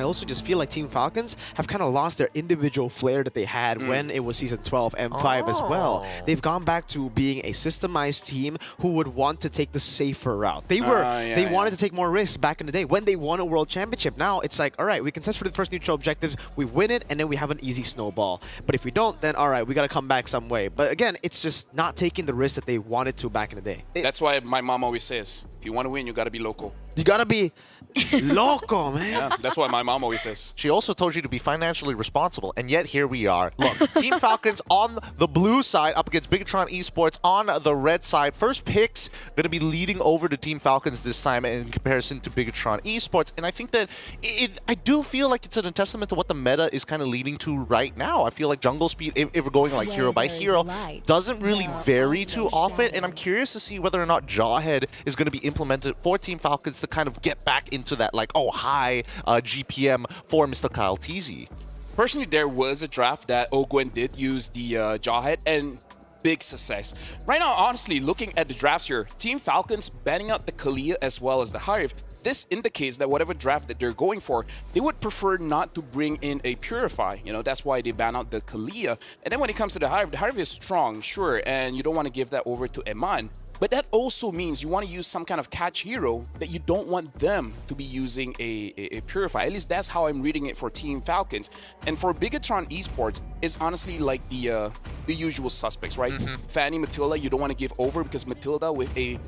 also just feel like Team Falcons have kind of lost their individual flair that they had when it was Season 12 M5 as well. They've gone back to being a systemized team who would want to take the safer route. They wanted to take more risks back in the day when they won a world championship. Now it's like, all right, we can test for the first neutral objectives, we win it, and then we have an easy snowball. But if we don't, then all right, we got to come back some way. But again, it's just not taking the risk that they wanted to back in the day. That's why my mom always says, if you want to win, you got to be local. You got to be loco, man. Yeah, that's what my mom always says. She also told you to be financially responsible, and yet here we are. Look, Team Falcons on the blue side up against Bigetron Esports on the red side. First picks going to be leading over to Team Falcons this time in comparison to Bigetron Esports, and I think that I do feel like it's a testament to what the meta is kind of leading to right now. I feel like jungle speed, if we're going like hero by hero, doesn't really vary too often, and I'm curious to see whether or not Jawhead is going to be implemented for Team Falcons to kind of get back into that like high GPM for Mr. Kyle TZ. Personally, there was a draft that Ogwen did use the Jawhead, and big success. Right now, honestly, looking at the drafts here, Team Falcons banning out the Kalia as well as the Hive. This indicates that whatever draft that they're going for, they would prefer not to bring in a Purify. You know, that's why they ban out the Kalia. And then when it comes to the Hive is strong, sure, and you don't want to give that over to Eman. But that also means you want to use some kind of catch hero that you don't want them to be using a Purify. At least that's how I'm reading it for Team Falcons. And for Bigetron Esports, it's honestly like the usual suspects, right? Fanny, Matilda, you don't want to give over because Matilda with a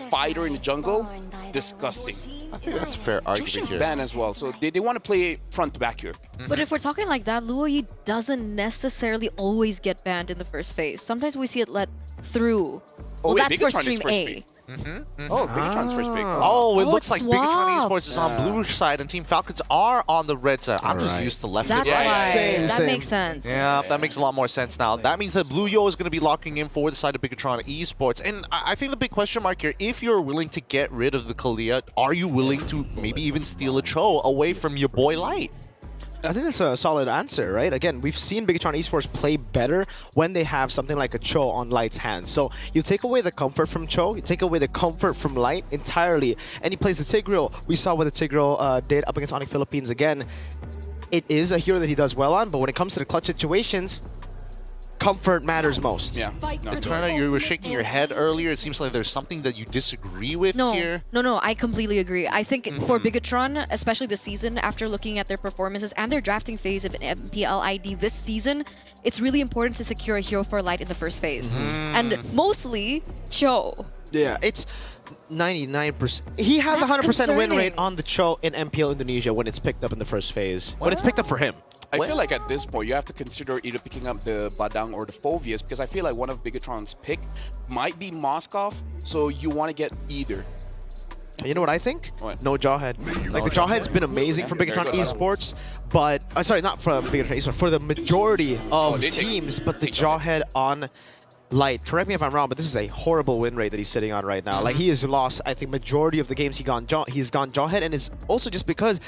fighter in the jungle, disgusting. I think that's a fair argument here. Ban as well, so they want to play front to back here. But if we're talking like that, Luoyi doesn't necessarily always get banned in the first phase. Sometimes we see it let through. Oh, Well, wait, that's for Bigetron is Stream first A. pick. Oh, Bigetron's first pick. Oh, it looks like swap. Bigetron Esports is on blue side and Team Falcons are on the red side. I'm just Alright. used to left That's and right. why. Same, that same. makes sense. Yeah, that makes a lot more sense now. That means that Blue Yo is going to be locking in for the side of Bigetron Esports. And I think the big question mark here, if you're willing to get rid of the Kalia, are you willing to maybe even steal a Cho away from your boy Light? I think that's a solid answer, right? Again, we've seen Bigetron Esports play better when they have something like a Cho on Light's hands. So you take away the comfort from Cho, you take away the comfort from Light entirely, and he plays the Tigreal. We saw what the Tigreal did up against Onyx Philippines again. It is a hero that he does well on, but when it comes to the clutch situations, comfort matters most. Yeah. No, Turner, you were shaking your head earlier. It seems like there's something that you disagree with here. No, I completely agree. I think for Bigetron, especially this season, after looking at their performances and their drafting phase of an MPL ID this season, it's really important to secure a hero for Light in the first phase. And mostly, Cho. Yeah, it's 99%. He has a 100% win rate on the Cho in MPL Indonesia when it's picked up in the first phase. When it's picked up for him. I feel like at this point, you have to consider either picking up the Badang or the Phovius, because I feel like one of Bigetron's pick might be Moskov, so you want to get either. You know what I think? What? No Jawhead. Like, the Jawhead's been amazing for Bigetron Esports, but... sorry, not for Bigetron Esports, for the majority of teams, but the Jawhead on Light. Correct me if I'm wrong, but this is a horrible win rate that he's sitting on right now. Like, he has lost, I think, majority of the games he's gone Jawhead, and it's also just because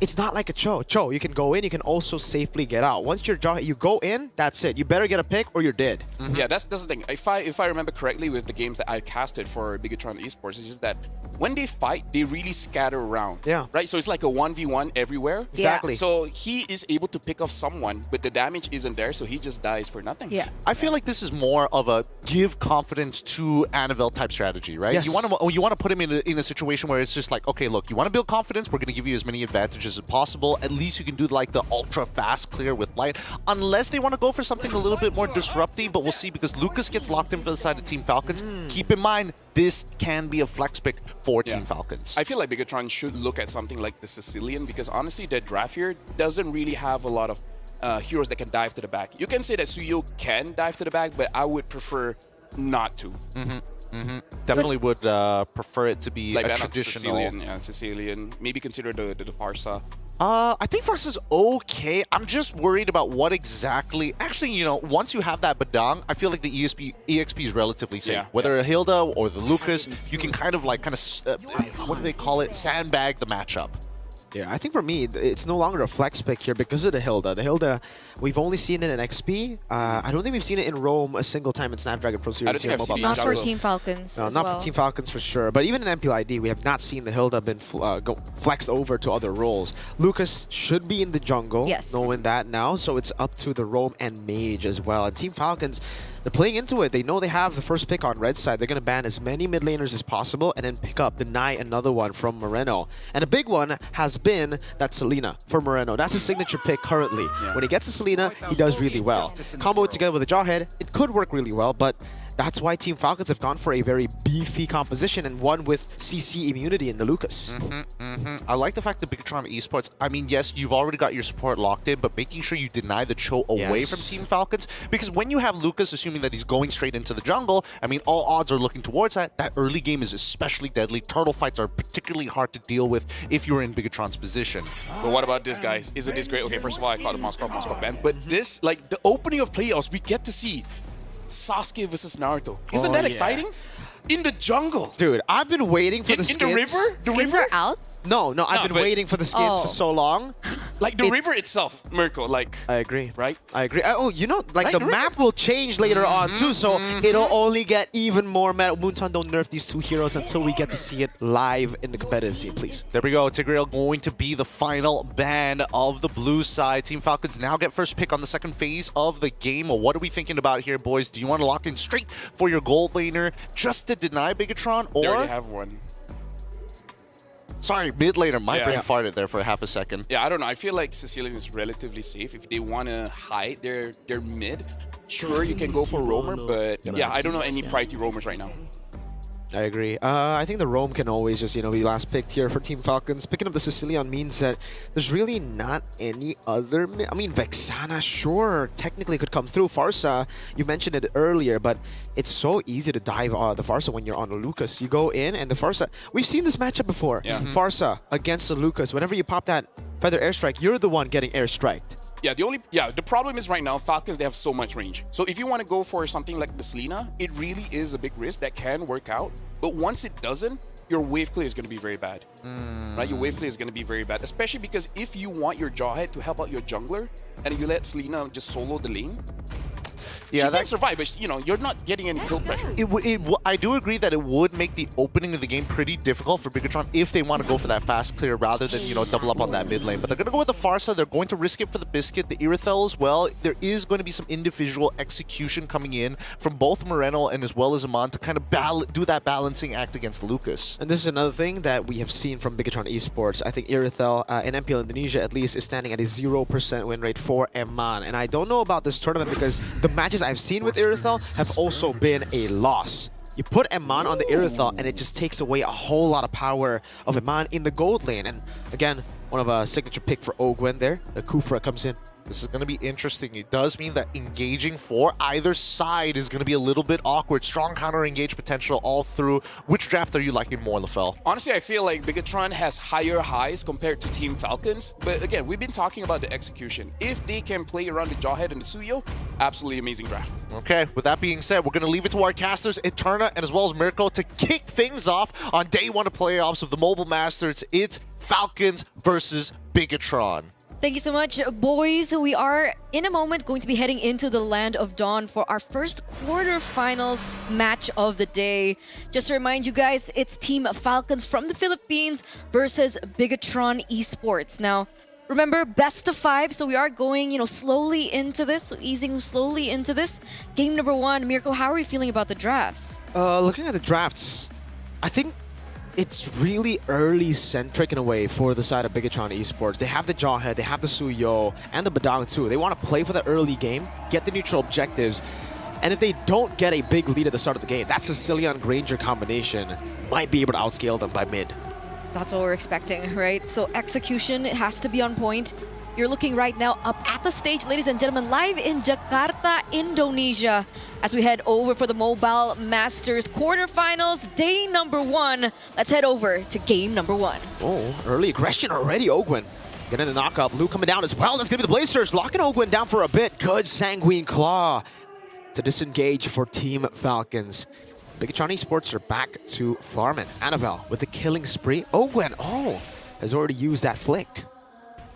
it's not like a Cho. Cho, you can go in, you can also safely get out. Once you're Jawhead, you go in, that's it. You better get a pick or you're dead. Yeah, that's the thing. If I remember correctly with the games that I casted for Bigetron Esports, it's just that when they fight, they really scatter around. Yeah. Right? So it's like a 1v1 everywhere. Exactly. So he is able to pick off someone, but the damage isn't there, so he just dies for nothing. Yeah. I feel like this is more of a give confidence to Annabelle type strategy, right? Yes. You want to put him in a situation where it's just like, okay, look, you want to build confidence, we're going to give you as many advantages as possible. At least you can do like the ultra fast clear with Light, unless they want to go for something a little bit more disruptive, but we'll see, because Lucas gets locked in for the side of Team Falcons. Keep in mind, this can be a flex pick for Team Falcons. I feel like Bigetron should look at something like the Sicilian, because honestly, their draft here doesn't really have a lot of heroes that can dive to the back. You can say that Suyo can dive to the back, but I would prefer not to. Definitely would prefer it to be Like a traditional. Sicilian. Maybe consider the Farsa. I think Farsa's okay. I'm just worried about what exactly... Actually, you know, once you have that Badang, I feel like the EXP is relatively safe. Yeah. Whether a Hilda or the Lucas, you can kind of what do they call it? Sandbag the matchup. Yeah, I think for me, it's no longer a flex pick here because of the Hilda. The Hilda, we've only seen it in XP. I don't think we've seen it in Rome a single time in Snapdragon Pro Series. I don't think I've seen it in Not for Jungle. Team Falcons. No, as not well. for Team Falcons for sure. But even in MPLID, we have not seen the Hilda been flexed over to other roles. Lucas should be in the jungle, Yes. knowing that now. So it's up to the Roam and Mage as well. And Team Falcons, they're playing into it. They know they have the first pick on red side. They're going to ban as many mid laners as possible and then pick up, deny another one from Moreno. And a big one has been that Selena for Moreno. That's his signature pick currently. When he gets to Selena, he does really well. Combo it together with a Jawhead, it could work really well, but that's why Team Falcons have gone for a very beefy composition and one with CC immunity in the Lucas. I like the fact that Bigetron Esports, I mean, yes, you've already got your support locked in, but making sure you deny the Cho away Yes. from Team Falcons, because when you have Lucas assuming that he's going straight into the jungle, I mean, all odds are looking towards that. That early game is especially deadly. Turtle fights are particularly hard to deal with if you're in Bigetron's position. But what about this, guys? Isn't this great? Okay, first of all, I call it Moscow ban. But this, like, the opening of playoffs, we get to see Sasuke versus Naruto. Isn't that yeah. exciting? In the jungle. Dude, I've been waiting for In the the skins. river? The Skins river? are out? No, I've No, been but- waiting for the skins for so long. Like, the It- river itself, Mirko, like, I agree. right? I agree. Oh, you know, like Right, the the river. map will change later on too, so it'll only get even more meta. Moonton, don't nerf these two heroes until we get to see it live in the competitive scene, please. There we go. Tigreal going to be the final ban of the blue side. Team Falcons now get first pick on the second phase of the game. What are we thinking about here, boys? Do you want to lock in straight for your gold laner just to deny Bigetron? They Or, already have one. sorry, mid laner. My Yeah. brain farted there for half a second. Yeah, I don't know. I feel like Sicilian is relatively safe. If they want to hide their mid, sure, you can go for roamer, but yeah, I don't know any priority roamers right now. I agree. I think the Roam can always just, be last picked here for Team Falcons. Picking up the Sicilian means that there's really not any other... I mean, Vexana, sure, technically could come through. Farsa, you mentioned it earlier, but it's so easy to dive the Farsa when you're on a Lucas. You go in and the Farsa... We've seen this matchup before. Yeah. Farsa against the Lucas. Whenever you pop that Feather Airstrike, you're the one getting airstriked. Yeah, the problem is right now, Falcons, they have so much range. So if you want to go for something like the Selena, it really is a big risk that can work out. But once it doesn't, your wave clear is going to be very bad. Right? Your wave clear is going to be very bad, especially because if you want your Jawhead to help out your jungler and you let Selena just solo the lane, Yeah, she can survive, but you're not getting any kill pressure. I do agree that it would make the opening of the game pretty difficult for Bigetron if they want to go for that fast clear rather than, double up on that mid lane. But they're going to go with the Farsa. They're going to risk it for the Biscuit, the Irithel as well. There is going to be some individual execution coming in from both Moreno and as well as Amon to kind of do that balancing act against Lucas. And this is another thing that we have seen from Bigetron Esports. I think Irithel, in MPL Indonesia at least, is standing at a 0% win rate for Eman. And I don't know about this tournament because the matches I've seen with Irithel have also been a loss. You put Eman on the Irithel and it just takes away a whole lot of power of Eman in the gold lane. And again, one of a signature pick for Ogwen there. The Kufra comes in. This is going to be interesting. It does mean that engaging for either side is going to be a little bit awkward. Strong counter-engage potential all through. Which draft are you liking more, LaFell? Honestly, I feel like Bigetron has higher highs compared to Team Falcons. But again, we've been talking about the execution. If they can play around the Jawhead and the Suyo, absolutely amazing draft. Okay, with that being said, we're going to leave it to our casters, Eterna and as well as Mirko, to kick things off on day one of playoffs of the Mobile Masters. It's Falcons versus Bigetron. Thank you so much, boys. We are, in a moment, going to be heading into the Land of Dawn for our first quarterfinals match of the day. Just to remind you guys, it's Team Falcons from the Philippines versus Bigetron Esports. Now, remember, best of 5, so we are going, slowly into this, so easing slowly into this. Game number 1, Mirko, how are you feeling about the drafts? Looking at the drafts, I think it's really early-centric in a way for the side of Bigetron Esports. They have the Jawhead, they have the Suyo, and the Badang too. They want to play for the early game, get the neutral objectives, and if they don't get a big lead at the start of the game, that Sicilian Granger combination might be able to outscale them by mid. That's what we're expecting, right? So execution has to be on point. You're looking right now up at the stage, ladies and gentlemen, live in Jakarta, Indonesia, as we head over for the Mobile Masters quarterfinals, day number 1. Let's head over to game number 1. Oh, early aggression already, Ogwen. Getting the knockup. Luke coming down as well. That's going to be the Blaze Surge. Locking Ogwen down for a bit. Good Sanguine Claw to disengage for Team Falcons. Bigetron Esports are back to farming. Annabelle with the killing spree. Ogwen, has already used that flick.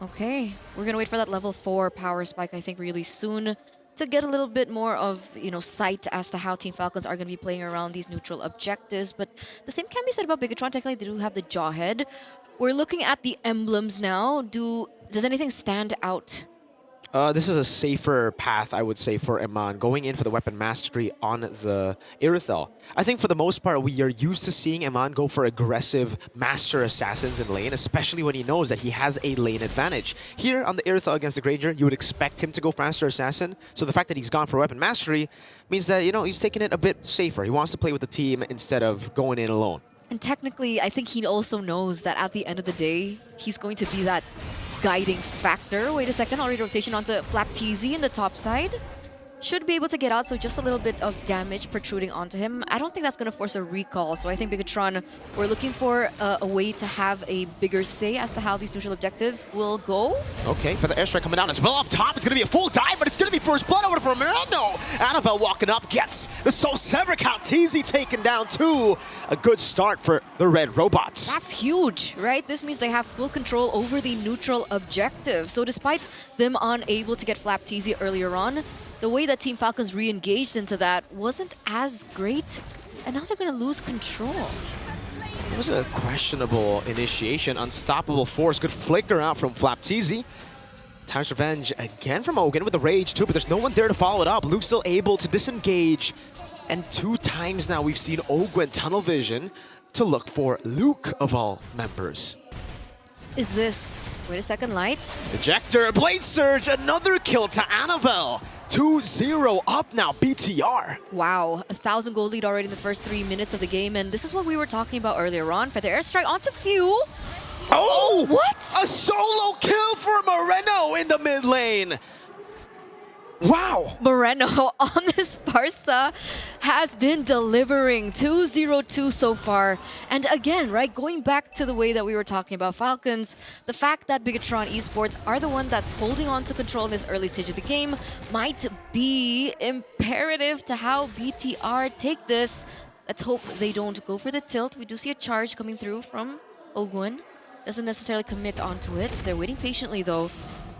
Okay, we're gonna wait for that level 4 power spike, I think, really soon to get a little bit more of, sight as to how Team Falcons are gonna be playing around these neutral objectives. But the same can be said about Bigetron. Technically, they do have the Jawhead. We're looking at the emblems now. Does anything stand out? This is a safer path, I would say, for Iman, going in for the weapon mastery on the DieRotInHell. I think for the most part, we are used to seeing Iman go for aggressive master assassins in lane, especially when he knows that he has a lane advantage. Here on the DieRotInHell against the Granger, you would expect him to go for master assassin. So the fact that he's gone for weapon mastery means that, he's taking it a bit safer. He wants to play with the team instead of going in alone. And technically, I think he also knows that at the end of the day, he's going to be that guiding factor. Wait a second, already rotation onto Flap TZ in the top side. Should be able to get out, so just a little bit of damage protruding onto him. I don't think that's going to force a recall, so I think Bigetron, we're looking for a way to have a bigger say as to how these neutral objectives will go. Okay, for the airstrike coming down as well up top. It's going to be a full dive, but it's going to be first blood over for Miranda. Annabelle walking up, gets the Soul Sever count. TZ taken down too. A good start for the Red Robots. That's huge, right? This means they have full control over the neutral objective. So despite them unable to get Flap TZ earlier on, the way that Team Falcons re-engaged into that wasn't as great, and now they're going to lose control. It was a questionable initiation. Unstoppable force. Good flicker out from Flap TZ. Time's Revenge again from Ogun with the Rage too, but there's no one there to follow it up. Luke's still able to disengage. And 2 times now we've seen Ogun tunnel vision to look for Luke of all members. Is this... Wait a second, Light. Ejector, Blade Surge, another kill to Annabelle. 2-0 up now, BTR. Wow, 1,000 gold lead already in the first 3 minutes of the game, and this is what we were talking about earlier on. For the airstrike onto Few. Oh! What? A solo kill for Moreno in the mid lane. Wow. Moreno on this Barca has been delivering 2-0-2 so far. And again, right, going back to the way that we were talking about Falcons, the fact that Bigetron Esports are the one that's holding on to control in this early stage of the game might be imperative to how BTR take this. Let's hope they don't go for the tilt. We do see a charge coming through from Ogun. Doesn't necessarily commit onto it. They're waiting patiently though.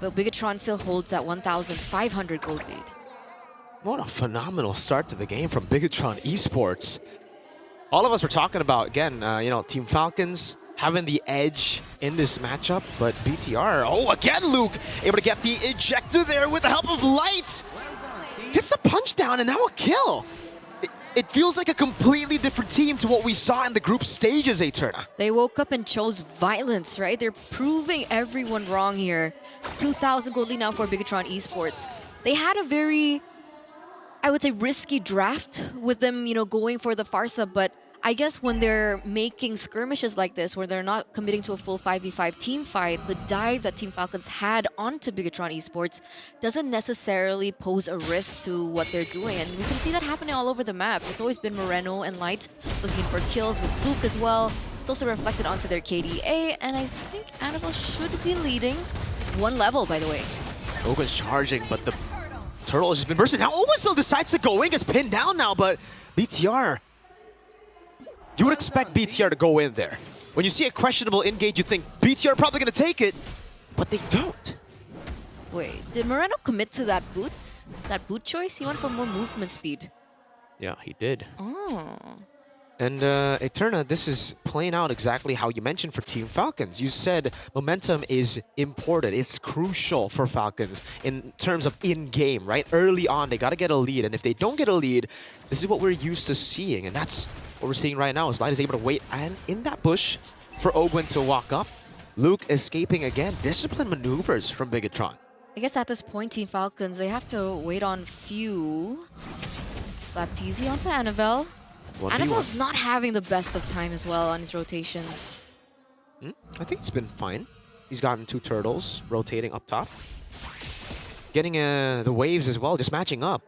But Bigetron still holds that 1,500 gold lead. What a phenomenal start to the game from Bigetron Esports. All of us were talking about, again, Team Falcons having the edge in this matchup, but BTR, oh, again, Luke, able to get the ejector there with the help of Light. Gets the punch down and now a kill. It feels like a completely different team to what we saw in the group stages, Eterna. They woke up and chose violence, right? They're proving everyone wrong here. 2,000 gold lead now for Bigetron Esports. They had a very, I would say, risky draft with them, going for the Farsa, but I guess when they're making skirmishes like this, where they're not committing to a full 5v5 team fight, the dive that Team Falcons had onto Bigetron Esports doesn't necessarily pose a risk to what they're doing. And we can see that happening all over the map. It's always been Moreno and Light looking for kills with Luke as well. It's also reflected onto their KDA, and I think Annabelle should be leading 1 level, by the way. Ogun's charging, but the turtle has just been bursting. Now Ogun still decides to go in, gets pinned down now, but BTR... You would expect BTR to go in there. When you see a questionable engage, you think BTR probably going to take it, but they don't. Wait, did Moreno commit to that boot? That boot choice? He went for more movement speed. Yeah, he did. Oh. And Eterna, this is playing out exactly how you mentioned for Team Falcons. You said momentum is important. It's crucial for Falcons in terms of in-game, right? Early on, they got to get a lead. And if they don't get a lead, this is what we're used to seeing. And that's what we're seeing right now is Light is able to wait and in that bush for Ogun to walk up. Luke escaping again. Disciplined maneuvers from Bigetron. I guess at this point, Team Falcons, they have to wait on Few. Baptiste onto Annabelle. Annabelle's not having the best of time as well on his rotations. I think he's been fine. He's gotten 2 turtles rotating up top. Getting the waves as well, just matching up.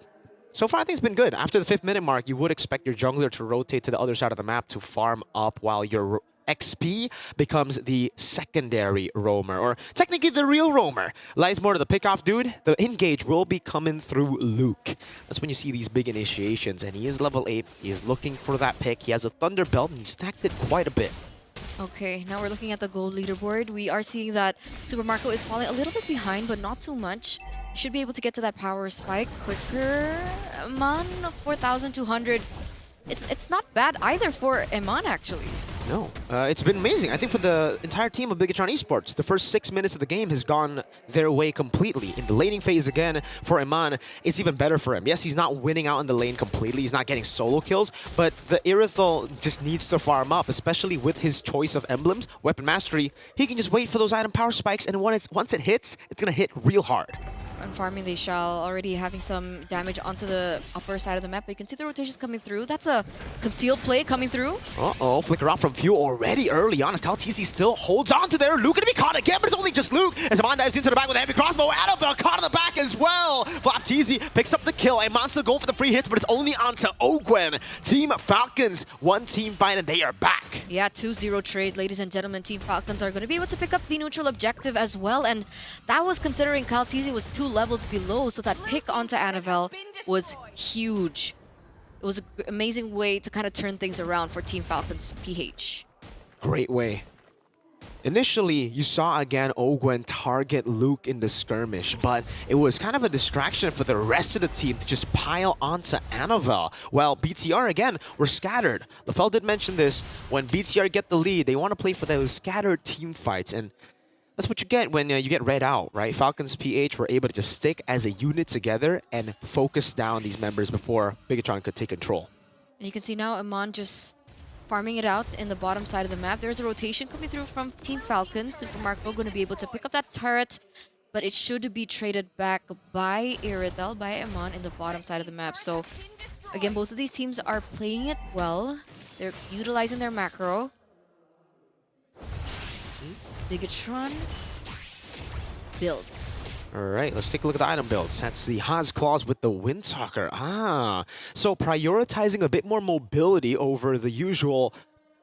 So far, I think it's been good. After the 5th minute mark, you would expect your jungler to rotate to the other side of the map to farm up while your XP becomes the secondary roamer, or technically the real roamer. Lies more to the pickoff dude. The engage will be coming through Luke. That's when you see these big initiations, and he is level 8. He is looking for that pick. He has a Thunder Belt, and he stacked it quite a bit. Okay, now we're looking at the gold leaderboard. We are seeing that Super Marco is falling a little bit behind, but not too much. Should be able to get to that power spike quicker. Eman, 4,200. It's not bad either for Eman, actually. No, it's been amazing. I think for the entire team of Bigetron Esports, the first 6 minutes of the game has gone their way completely. In the laning phase again, for Eman, it's even better for him. Yes, he's not winning out in the lane completely. He's not getting solo kills, but the Irithel just needs to farm up, especially with his choice of emblems, weapon mastery. He can just wait for those item power spikes, and once it hits, it's going to hit real hard. And farming they shall, already having some damage onto the upper side of the map. But you can see the rotations coming through. That's a concealed play coming through. Uh-oh, flicker out from Few already early on as Kaltisi still holds on to there. Luke gonna be caught again, but it's only just Luke as Eman dives into the back with a heavy crossbow. Annabelle caught in the back as well. Flapteezy picks up the kill. Eman still going for the free hits, but it's only onto Ogwen. Team Falcons, one team fight, and they are back. Yeah, 2-0 trade, ladies and gentlemen. Team Falcons are going to be able to pick up the neutral objective as well. And that was considering Kaltisi was 2 levels below, so that pick onto Annabelle was huge. It was an amazing way to kind of turn things around for Team Falcons PH. Great way. Initially, you saw again Ogwen target Luke in the skirmish, but it was kind of a distraction for the rest of the team to just pile onto Annabelle. Well, BTR again were scattered. LaFell did mention this. When BTR get the lead, they want to play for those scattered team fights, and that's what you get when you get read out, right? Falcons PH were able to just stick as a unit together and focus down these members before Bigetron could take control. And you can see now Eman just farming it out in the bottom side of the map. There's a rotation coming through from Team Falcons. Super Marco going to be able to pick up that turret, but it should be traded back by Iridel, by Eman in the bottom side of the map. So again, both of these teams are playing it well. They're utilizing their macro. Bigetron builds. All right, let's take a look at the item builds. That's the Haas Claws with the Windtalker. So prioritizing a bit more mobility over the usual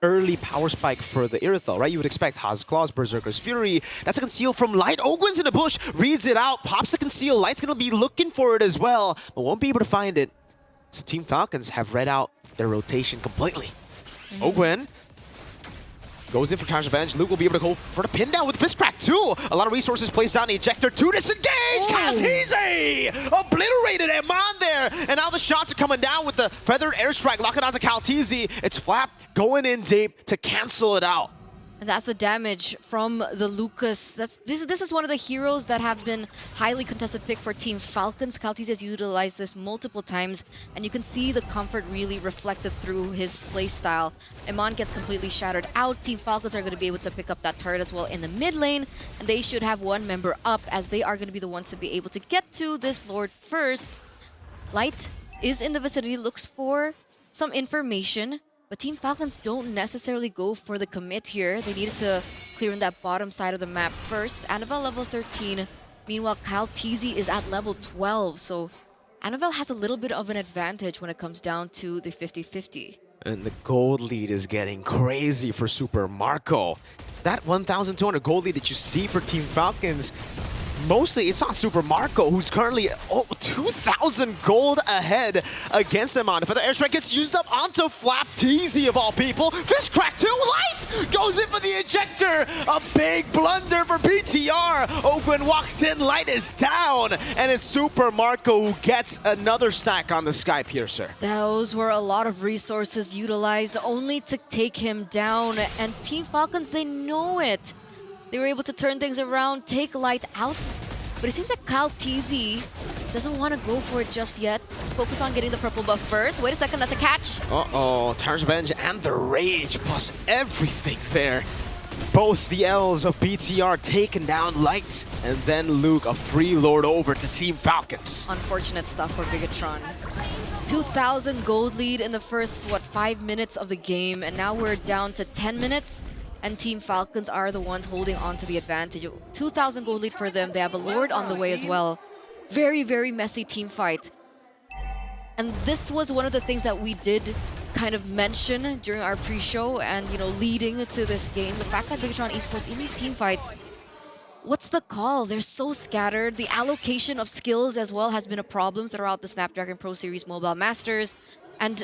early power spike for the Irithel, right? You would expect Haas Claws, Berserker's Fury. That's a conceal from Light. Ogwen's in the bush, reads it out, pops the conceal. Light's going to be looking for it as well, but won't be able to find it. So Team Falcons have read out their rotation completely. Ogwen goes in for Charge Revenge. Luke will be able to go for the pin down with Fist Crack too. A lot of resources placed down the ejector to disengage. Kaltisi obliterated Eman there. And now the shots are coming down with the Feathered Airstrike locking onto Kaltisi. It's Flap going in deep to cancel it out. And that's the damage from the Lucas. This is one of the heroes that have been highly contested pick for Team Falcons. Kaltisi has utilized this multiple times, and you can see the comfort really reflected through his playstyle. Eman gets completely shattered out. Team Falcons are going to be able to pick up that turret as well in the mid lane, and they should have one member up as they are going to be the ones to be able to get to this Lord first. Light is in the vicinity, looks for some information. But Team Falcons don't necessarily go for the commit here. They needed to clear in that bottom side of the map first. Annabelle level 13. Meanwhile, Kaltisi is at level 12. So Annabelle has a little bit of an advantage when it comes down to the 50-50. And the gold lead is getting crazy for Super Marco. That 1,200 gold lead that you see for Team Falcons, mostly it's on Super Marco, who's currently 2,000 gold ahead against Eman. If the airstrike gets used up onto Flapteezy of all people. Fist Crack 2, Light goes in for the ejector. A big blunder for BTR. Ogwen walks in, Light is down. And it's Super Marco who gets another sack on the Sky Piercer. Those were a lot of resources utilized only to take him down. And Team Falcons, they know it. They were able to turn things around, take Light out. But it seems like Kaltisi doesn't want to go for it just yet. Focus on getting the purple buff first. Wait a second, that's a catch. Uh-oh, Tyr's Revenge and the Rage plus everything there. Both the L's of BTR taken down Light, and then Luke, a free lord over to Team Falcons. Unfortunate stuff for Bigetron. 2,000 gold lead in the first, 5 minutes of the game, and now we're down to 10 minutes. And Team Falcons are the ones holding on to the advantage. 2,000 gold lead for them. They have a Lord on the way as well. Very, very messy team fight. And this was one of the things that we did kind of mention during our pre-show and, leading to this game. The fact that Bigetron Esports in these team fights, what's the call? They're so scattered. The allocation of skills as well has been a problem throughout the Snapdragon Pro Series Mobile Masters. And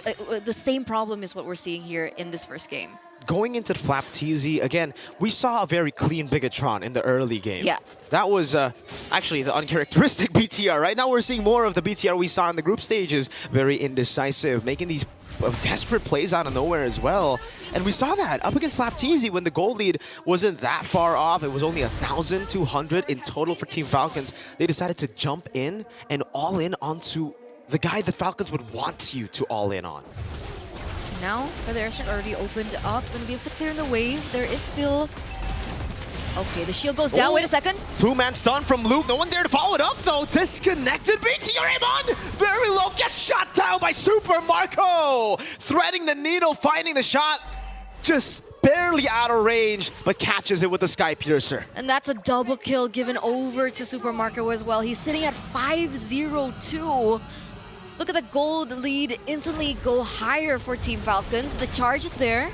the same problem is what we're seeing here in this first game. Going into the Flap TZ, again, we saw a very clean Bigetron in the early game. Yeah. That was actually the uncharacteristic BTR. Right now we're seeing more of the BTR we saw in the group stages. Very indecisive, making these desperate plays out of nowhere as well. And we saw that up against Flap TZ when the gold lead wasn't that far off. It was only 1,200 in total for Team Falcons. They decided to jump in and all in onto the guy the Falcons would want you to all in on. Now, the airstrike already opened up. Gonna be able to clear in the wave. There is still... Okay, the shield goes down. Ooh. Wait a second. Two-man stun from Luke. No one there to follow it up, though. Disconnected. BTR Amon! Very low. Gets shot down by Super Marco. Threading the needle, finding the shot. Just barely out of range, but catches it with the Sky Piercer. And that's a double kill given over to Super Marco as well. He's sitting at 5-0-2. Look at the gold lead instantly go higher for Team Falcons. The charge is there.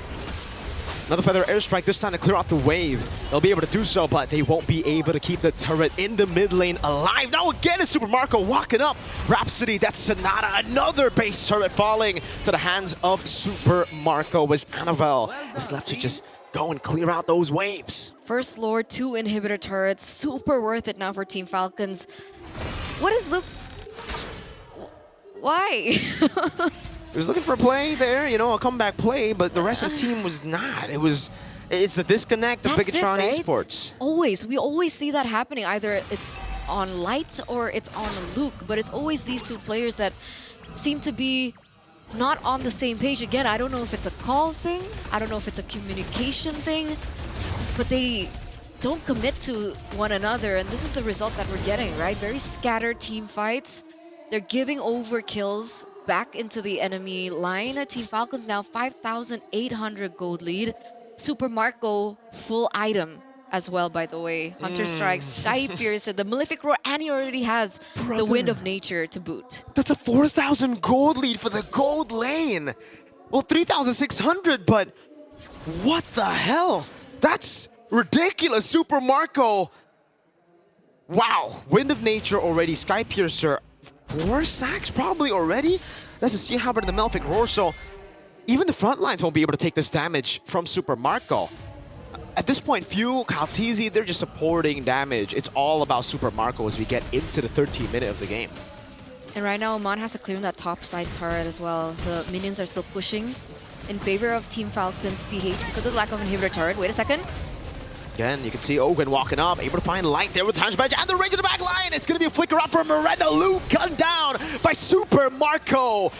Another Feather Airstrike, this time to clear out the wave. They'll be able to do so, but they won't be able to keep the turret in the mid lane alive. Now again is Super Marco walking up. Rhapsody, that's Sonata. Another base turret falling to the hands of Super Marco as Annabelle is left to just go and clear out those waves. First Lord, 2 inhibitor turrets. Super worth it now for Team Falcons. What is the... Why? He was looking for a play there, you know, a comeback play, but the rest of the team was not. It's the disconnect of Bigetron Esports. Always. We always see that happening. Either it's on Light or it's on Luke, but it's always these two players that seem to be not on the same page. Again, I don't know if it's a call thing, I don't know if it's a communication thing, but they don't commit to one another, and this is the result that we're getting, right? Very scattered team fights. They're giving over kills back into the enemy line. Team Falcons now 5,800 gold lead. Super Marco full item as well, by the way. Hunter Strike, Sky Piercer, the Malefic Roar, and he already has the Wind of Nature to boot. That's a 4,000 gold lead for the gold lane. Well, 3,600, but what the hell? That's ridiculous, Super Marco. Wow, Wind of Nature already, Sky Piercer. 4 sacks probably already? That's a Sea Halberd and the Malefic Roar, so even the front lines won't be able to take this damage from Super Marco. At this point, Few, Kaltizi, they're just supporting damage. It's all about Super Marco as we get into the 13th minute of the game. And right now, Oman has to clear that top side turret as well. The minions are still pushing in favor of Team Falcon's PH because of the lack of inhibitor turret. Wait a second. Again, you can see Ogun walking up, able to find Light there with Times Badge and the range of the back line. It's going to be a flicker out for Miranda. Luke gunned down by Super Marco.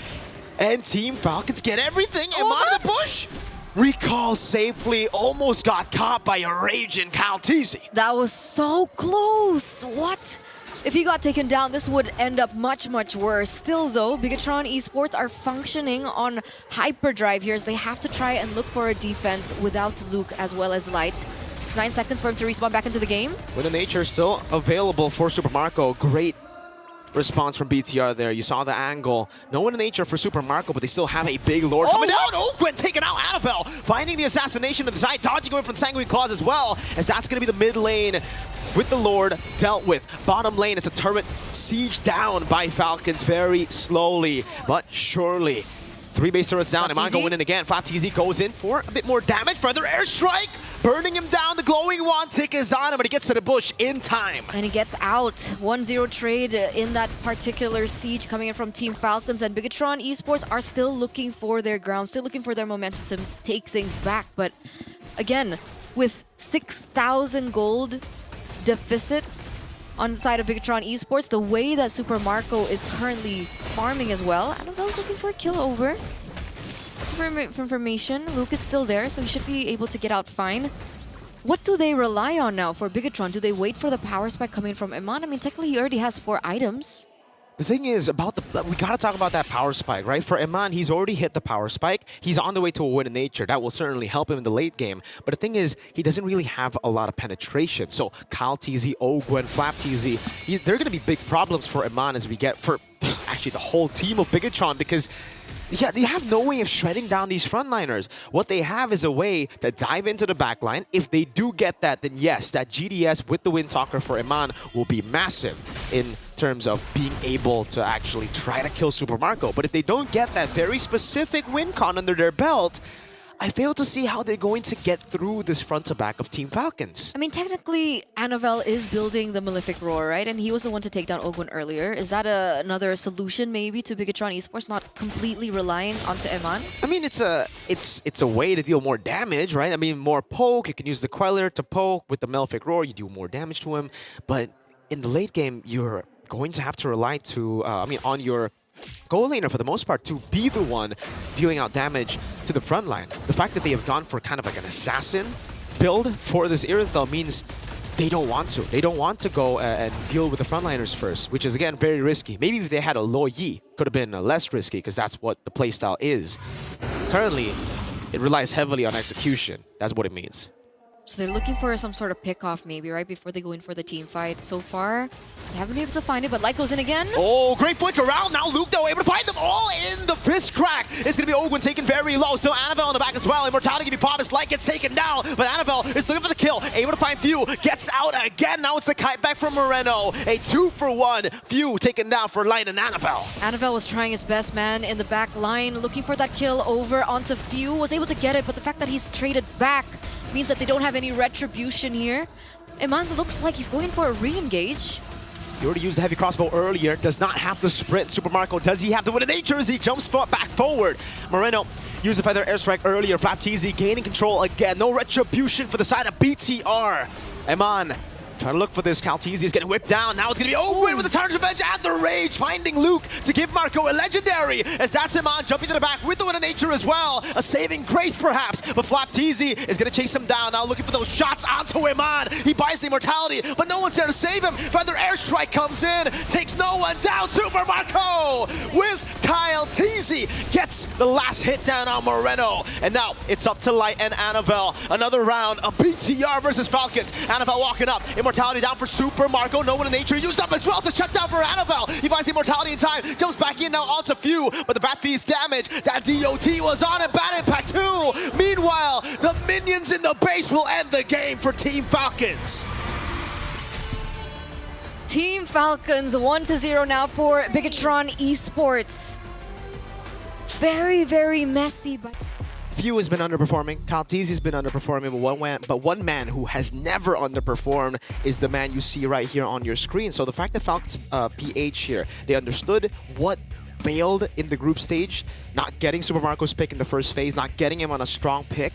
And Team Falcons get everything. Am out of the bush. Recall safely, almost got caught by a raging Kaltizi. That was so close. What? If he got taken down, this would end up much, much worse. Still though, Bigetron Esports are functioning on hyperdrive here as they have to try and look for a defense without Luke as well as Light. It's 9 seconds for him to respawn back into the game. Wind of Nature still available for Super Marco. Great response from BTR there. You saw the angle. No Wind of Nature for Super Marco, but they still have a big Lord coming down. Oakland taking out Annabelle, finding the assassination to the side, dodging away from the Sanguine Claws as well, as that's going to be the mid lane with the Lord dealt with. Bottom lane, it's a turret siege down by Falcons very slowly, but surely. 3 base turrets down. Iman going in again. Flap TZ goes in for a bit more damage. Further airstrike, burning him down. The glowing wand tick is on him, but he gets to the bush in time. And he gets out. 1-0 trade in that particular siege coming in from Team Falcons, and Bigetron Esports are still looking for their ground, still looking for their momentum to take things back. But again, with 6,000 gold deficit on the side of Bigetron Esports, the way that Super Marco is currently farming as well. Annabelle's looking for a kill over. For information, Luke is still there, so he should be able to get out fine. What do they rely on now for Bigetron? Do they wait for the power spike coming from Iman? I mean, technically he already has 4 items. The thing is, about we gotta talk about that power spike, right? For Iman, he's already hit the power spike. He's on the way to a Wind of Nature. That will certainly help him in the late game. But the thing is, he doesn't really have a lot of penetration. So Kal TZ, Ogwen, Flap TZ, they're gonna be big problems for Iman as we get for actually the whole team of Bigetron, because yeah, they have no way of shredding down these frontliners. What they have is a way to dive into the backline. If they do get that, then yes, that GDS with the Wind Talker for Iman will be massive in terms of being able to actually try to kill Super Marco. But if they don't get that very specific win con under their belt, I fail to see how they're going to get through this front to back of Team Falcons. I mean, technically, Annabelle is building the Malefic Roar, right? And he was the one to take down Ogwen earlier. Is that another solution maybe to Bigetron Esports not completely relying onto Eman? I mean, it's a way to deal more damage, right? I mean, more poke. You can use the Queller to poke with the Malefic Roar. You do more damage to him. But in the late game, you're going to have to rely on your goal laner for the most part to be the one dealing out damage to the front line. The fact that they have gone for kind of like an assassin build for this Irithyll means they don't want to. They don't want to go and deal with the frontliners first, which is, again, very risky. Maybe if they had a Lo Yi, could have been less risky because that's what the playstyle is. Currently, it relies heavily on execution. That's what it means. So they're looking for some sort of pick-off maybe, right? Before they go in for the team fight. So far, they haven't been able to find it, but Light goes in again. Oh, great flick around. Now Luke, though, able to find them all in the fist crack. It's going to be Ogwen taken very low. Still Annabelle in the back as well. Immortality can be popped as Light gets taken down, but Annabelle is looking for the kill. Able to find Few. Gets out again. Now it's the kite back from Moreno. A 2-for-1. Few taken down for Light and Annabelle. Annabelle was trying his best, man, in the back line, looking for that kill over onto Few. Was able to get it, but the fact that he's traded back means that they don't have any retribution here. Iman looks like he's going for a re-engage. He already used the heavy crossbow earlier. Does not have to sprint. Super Marco, does he have the win of nature as he jumps back forward? Moreno used the feather airstrike earlier. Flapteezy gaining control again. No retribution for the side of BTR. Iman trying to look for this. Calteezy is getting whipped down. Now it's going to be Ogwen with the Tarn's Revenge and the Rage, finding Luke to give Marco a legendary, as that's Iman jumping to the back with the Wind of Nature as well. A saving grace, perhaps, but Flapteezy is going to chase him down. Now looking for those shots onto Iman. He buys the immortality, but no one's there to save him. Feather airstrike comes in, takes no one down. Super Marco with Kyle Teasy gets the last hit down on Moreno. And now it's up to Light and Annabelle. Another round of BTR versus Falcons. Annabelle walking up. Immortality down for Super Marco. No One in Nature used up as well to shut down for Annabelle. He finds the immortality in time. Jumps back in now onto Few. But the Bat Feast damage. That DOT was on it. Bad Impact 2. Meanwhile, the minions in the base will end the game for Team Falcons. Team Falcons 1-0 now for Bigetron Esports. Very, very messy, but Few has been underperforming. Calteezy's been underperforming, but one man who has never underperformed is the man you see right here on your screen. So the fact that Falcons PH here, they understood what failed in the group stage, not getting Super Marco's pick in the first phase, not getting him on a strong pick.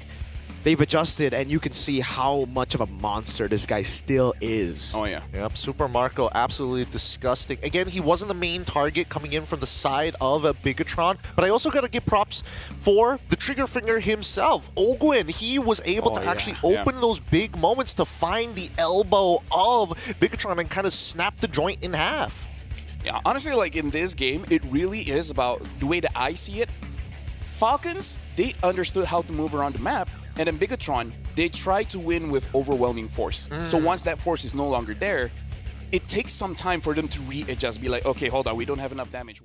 They've adjusted, and you can see how much of a monster this guy still is. Oh, yeah. Yep, Super Marco, absolutely disgusting. Again, he wasn't the main target coming in from the side of Bigetron, but I also got to give props for the trigger finger himself. Ogwen, he was able to actually open those big moments to find the elbow of Bigetron and kind of snap the joint in half. Yeah, honestly, like in this game, it really is about the way that I see it. Falcons, they understood how to move around the map. And in Bigetron, they try to win with overwhelming force. So once that force is no longer there, it takes some time for them to readjust, be like, okay, hold on, we don't have enough damage.